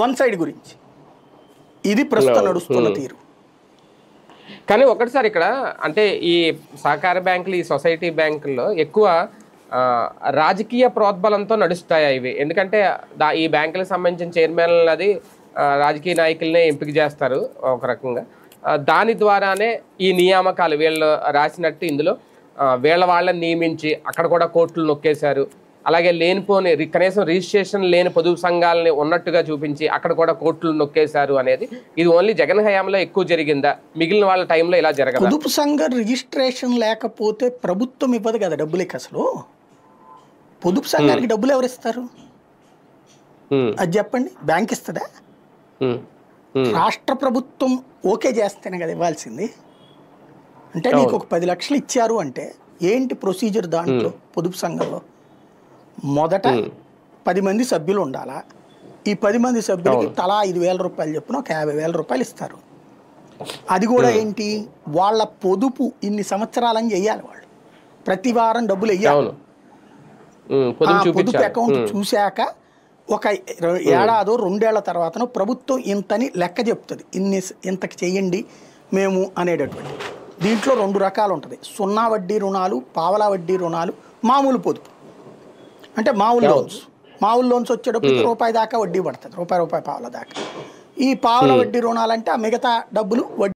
One side గురించి ఇది ప్రస్తుతం నడుస్తున్న తీరు. కానీ ఒకటిసారి ఇక్కడ అంటే ఈ సహకార బ్యాంకులు, ఈ సొసైటీ బ్యాంకుల్లో ఎక్కువ రాజకీయ ప్రోద్బలంతో నడుస్తాయి ఇవి. ఎందుకంటే ఈ బ్యాంకులకు సంబంధించిన చైర్మన్ అది రాజకీయ నాయకులనే ఎంపిక చేస్తారు ఒక రకంగా. దాని ద్వారానే ఈ నియామకాలు వీళ్ళు రాసినట్టు ఇందులో వీళ్ళ వాళ్ళని నియమించి అక్కడ కూడా కోర్టులు నొక్కేశారు. అలాగే లేనిపోని కనీసం రిజిస్ట్రేషన్ లేని పొదుపు సంఘాలని ఉన్నట్టుగా చూపించి అక్కడ కూడా కోర్టులు నొక్కేశారు అనేది ఇది ఓన్లీ జగన్ హయాంలో ఎక్కువ జరిగిందా? మిగిలిన వాళ్ళ టైంలో ఇలా జరగదు. పొదుపు సంఘం రిజిస్ట్రేషన్ లేకపోతే ప్రభుత్వం ఇవ్వదు కదా డబ్బులకి. అసలు పొదుపు సంఘానికి డబ్బులు ఎవరు ఇస్తారు అది చెప్పండి? బ్యాంక్ ఇస్తుందా? రాష్ట్ర ప్రభుత్వం ఓకే చేస్తేనే కదా ఇవ్వాల్సింది. అంటే నీకు ఒక 10 లక్షలు ఇచ్చారు అంటే ఏంటి ప్రొసీజర్ దాంట్లో? పొదుపు సంఘంలో మొదట 10 మంది సభ్యులు ఉండాలా. ఈ 10 మంది సభ్యులకి తలా 5,000 రూపాయలు చొప్పున ఒక 50,000 రూపాయలు ఇస్తారు. అది కూడా ఏంటి, వాళ్ళ పొదుపు ఇన్ని సంవత్సరాలని చెయ్యాలి. వాళ్ళు ప్రతి వారం డబ్బులు వెయ్యాలి. పొదుపు అకౌంట్ చూశాక ఒక ఏడాదో 2 ఏళ్ల తర్వాత ప్రభుత్వం ఇంతని లెక్క చెప్తుంది, ఇంతకి చెయ్యండి మేము అనేటటువంటి. దీంట్లో 2 రకాలు ఉంటుంది: 0 వడ్డీ రుణాలు, పావలా వడ్డీ రుణాలు, మామూలు పొదుపు. అంటే మామూలు లోన్స్ వచ్చేటప్పుడు రూపాయి దాకా వడ్డీ పడుతుంది, రూపాయి పావలా దాకా. ఈ పావలా వడ్డీ రుణాలంటే ఆ మిగతా డబ్బులు వడ్డీ